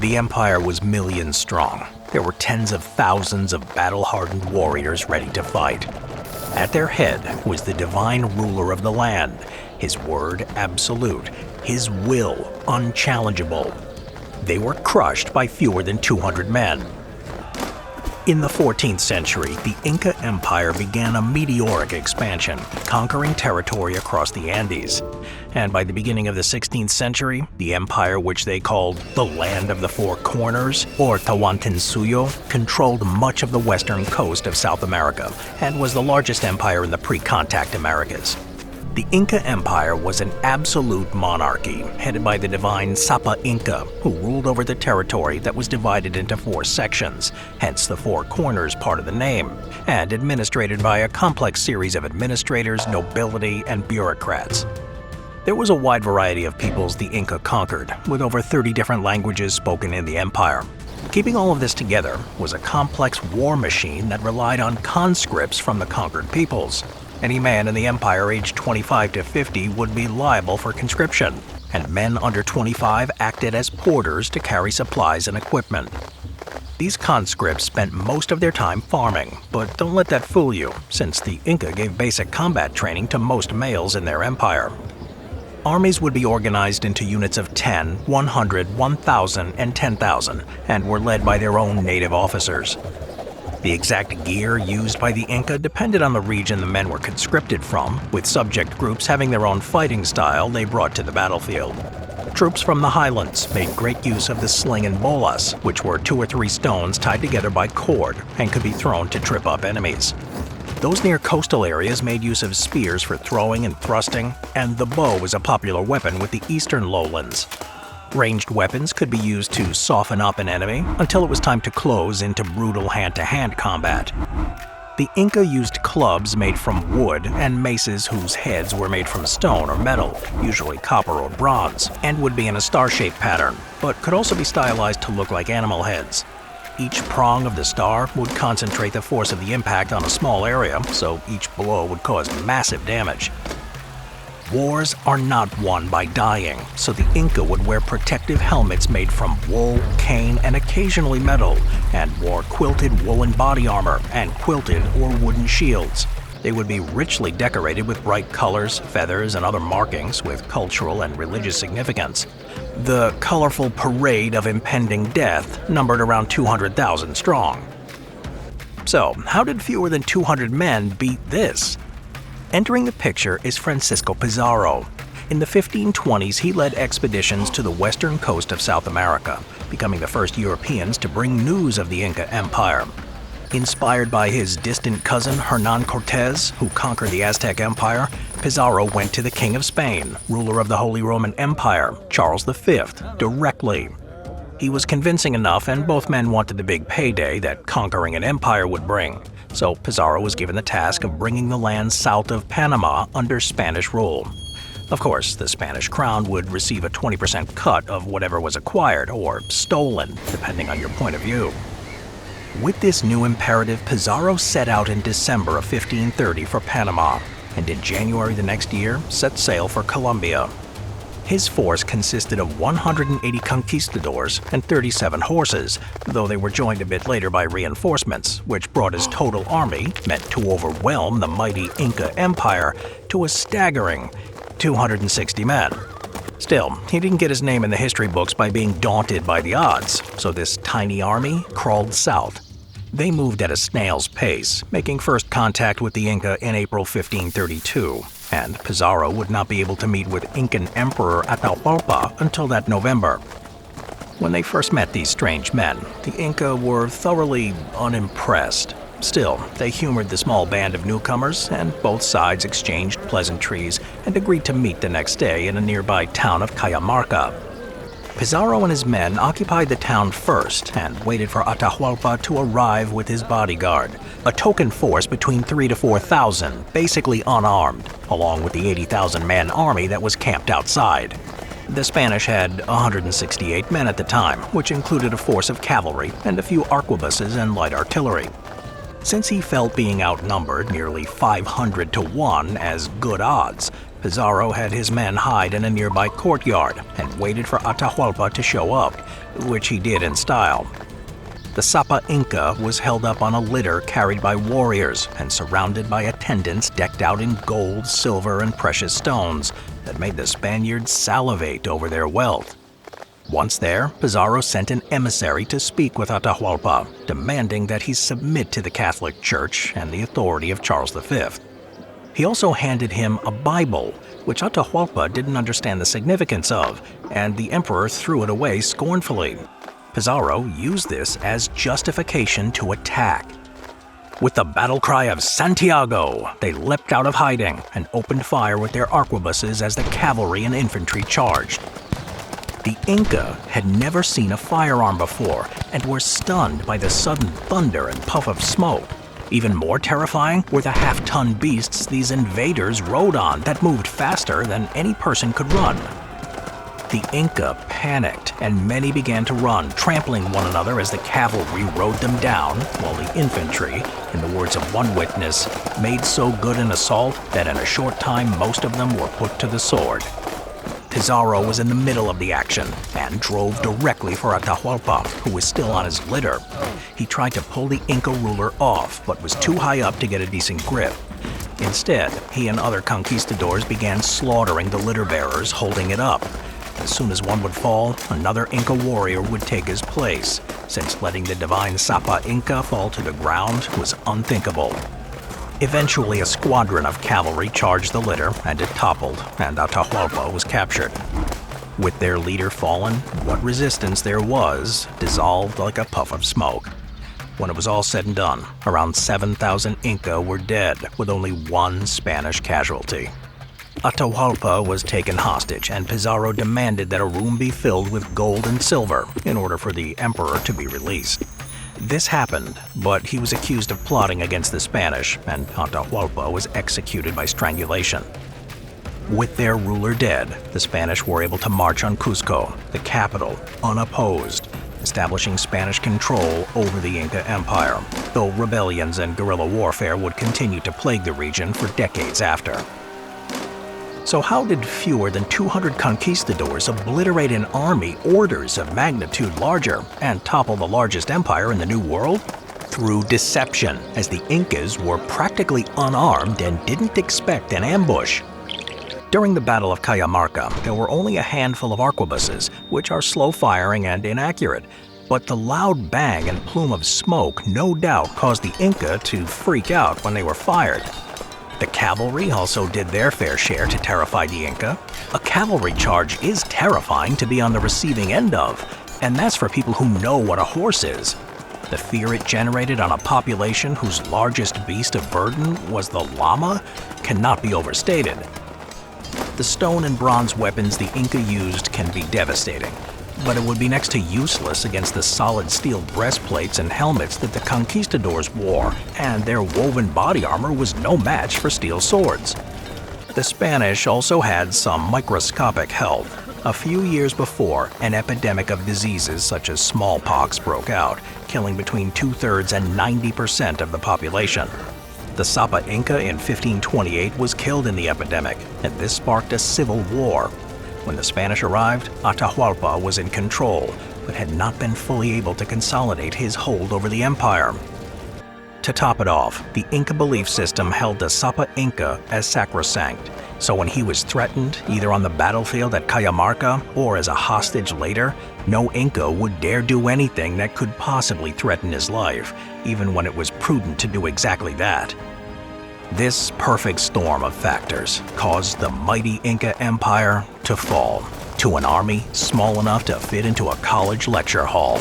The empire was millions strong. There were tens of thousands of battle-hardened warriors ready to fight. At their head was the divine ruler of the land, his word absolute, his will unchallengeable. They were crushed by fewer than 200 men. In the 14th century, the Inca Empire began a meteoric expansion, conquering territory across the Andes. And by the beginning of the 16th century, the empire, which they called the Land of the Four Corners, or Tawantinsuyo, controlled much of the western coast of South America and was the largest empire in the pre-contact Americas. The Inca Empire was an absolute monarchy, headed by the divine Sapa Inca, who ruled over the territory that was divided into 4 sections, hence the Four Corners part of the name, and administrated by a complex series of administrators, nobility, and bureaucrats. There was a wide variety of peoples the Inca conquered, with over 30 different languages spoken in the empire. Keeping all of this together was a complex war machine that relied on conscripts from the conquered peoples. Any man in the empire aged 25 to 50 would be liable for conscription, and men under 25 acted as porters to carry supplies and equipment. These conscripts spent most of their time farming, but don't let that fool you, since the Inca gave basic combat training to most males in their empire. Armies would be organized into units of 10, 100, 1,000, and 10,000, and were led by their own native officers. The exact gear used by the Inca depended on the region the men were conscripted from, with subject groups having their own fighting style they brought to the battlefield. Troops from the highlands made great use of the sling and bolas, which were 2 or 3 stones tied together by cord and could be thrown to trip up enemies. Those near coastal areas made use of spears for throwing and thrusting, and the bow was a popular weapon with the eastern lowlands. Ranged weapons could be used to soften up an enemy until it was time to close into brutal hand-to-hand combat. The Inca used clubs made from wood and maces whose heads were made from stone or metal, usually copper or bronze, and would be in a star-shaped pattern, but could also be stylized to look like animal heads. Each prong of the star would concentrate the force of the impact on a small area, so each blow would cause massive damage. Wars are not won by dying, so the Inca would wear protective helmets made from wool, cane, and occasionally metal, and wore quilted woolen body armor and quilted or wooden shields. They would be richly decorated with bright colors, feathers, and other markings with cultural and religious significance. The colorful parade of impending death numbered around 200,000 strong. So, how did fewer than 200 men beat this? Entering the picture is Francisco Pizarro. In the 1520s, he led expeditions to the western coast of South America, becoming the first Europeans to bring news of the Inca Empire. Inspired by his distant cousin Hernan Cortez, who conquered the Aztec Empire, Pizarro went to the King of Spain, ruler of the Holy Roman Empire, Charles V, directly. He was convincing enough, and both men wanted the big payday that conquering an empire would bring. So Pizarro was given the task of bringing the land south of Panama under Spanish rule. Of course, the Spanish crown would receive a 20% cut of whatever was acquired, or stolen, depending on your point of view. With this new imperative, Pizarro set out in December of 1530 for Panama, and in January the next year set sail for Colombia. His force consisted of 180 conquistadors and 37 horses, though they were joined a bit later by reinforcements, which brought his total army, meant to overwhelm the mighty Inca Empire, to a staggering 260 men. Still, he didn't get his name in the history books by being daunted by the odds, so this tiny army crawled south. They moved at a snail's pace, making first contact with the Inca in April 1532. And Pizarro would not be able to meet with Incan Emperor Atahualpa until that November. When they first met these strange men, the Inca were thoroughly unimpressed. Still, they humored the small band of newcomers, and both sides exchanged pleasantries and agreed to meet the next day in a nearby town of Cajamarca. Pizarro and his men occupied the town first and waited for Atahualpa to arrive with his bodyguard, a token force between 3,000 to 4,000, basically unarmed, along with the 80,000-man army that was camped outside. The Spanish had 168 men at the time, which included a force of cavalry and a few arquebuses and light artillery. Since he felt being outnumbered nearly 500 to 1 as good odds, Pizarro had his men hide in a nearby courtyard and waited for Atahualpa to show up, which he did in style. The Sapa Inca was held up on a litter carried by warriors and surrounded by attendants decked out in gold, silver, and precious stones that made the Spaniards salivate over their wealth. Once there, Pizarro sent an emissary to speak with Atahualpa, demanding that he submit to the Catholic Church and the authority of Charles V. He also handed him a Bible, which Atahualpa didn't understand the significance of, and the emperor threw it away scornfully. Pizarro used this as justification to attack. With the battle cry of Santiago, they leapt out of hiding and opened fire with their arquebuses as the cavalry and infantry charged. The Inca had never seen a firearm before and were stunned by the sudden thunder and puff of smoke. Even more terrifying were the half-ton beasts these invaders rode on that moved faster than any person could run. The Inca panicked, and many began to run, trampling one another as the cavalry rode them down, while the infantry, in the words of one witness, made so good an assault that in a short time most of them were put to the sword. Pizarro was in the middle of the action and drove directly for Atahualpa, who was still on his litter. He tried to pull the Inca ruler off, but was too high up to get a decent grip. Instead, he and other conquistadors began slaughtering the litter bearers holding it up. As soon as one would fall, another Inca warrior would take his place, since letting the divine Sapa Inca fall to the ground was unthinkable. Eventually, a squadron of cavalry charged the litter, and it toppled, and Atahualpa was captured. With their leader fallen, what resistance there was dissolved like a puff of smoke. When it was all said and done, around 7,000 Inca were dead, with only one Spanish casualty. Atahualpa was taken hostage, and Pizarro demanded that a room be filled with gold and silver in order for the emperor to be released. This happened, but he was accused of plotting against the Spanish, and Atahualpa was executed by strangulation. With their ruler dead, the Spanish were able to march on Cusco, the capital, unopposed, establishing Spanish control over the Inca Empire, though rebellions and guerrilla warfare would continue to plague the region for decades after. So how did fewer than 200 conquistadors obliterate an army orders of magnitude larger and topple the largest empire in the New World? Through deception, as the Incas were practically unarmed and didn't expect an ambush. During the Battle of Cajamarca, there were only a handful of arquebuses, which are slow-firing and inaccurate, but the loud bang and plume of smoke no doubt caused the Inca to freak out when they were fired. The cavalry also did their fair share to terrify the Inca. A cavalry charge is terrifying to be on the receiving end of, and that's for people who know what a horse is. The fear it generated on a population whose largest beast of burden was the llama cannot be overstated. The stone and bronze weapons the Inca used can be devastating, but it would be next to useless against the solid steel breastplates and helmets that the conquistadors wore, and their woven body armor was no match for steel swords. The Spanish also had some microscopic help. A few years before, an epidemic of diseases such as smallpox broke out, killing between 2/3 and 90% of the population. The Sapa Inca in 1528 was killed in the epidemic, and this sparked a civil war. When the Spanish arrived, Atahualpa was in control, but had not been fully able to consolidate his hold over the empire. To top it off, the Inca belief system held the Sapa Inca as sacrosanct, so when he was threatened, either on the battlefield at Cajamarca or as a hostage later, no Inca would dare do anything that could possibly threaten his life, even when it was prudent to do exactly that. This perfect storm of factors caused the mighty Inca Empire to fall to an army small enough to fit into a college lecture hall.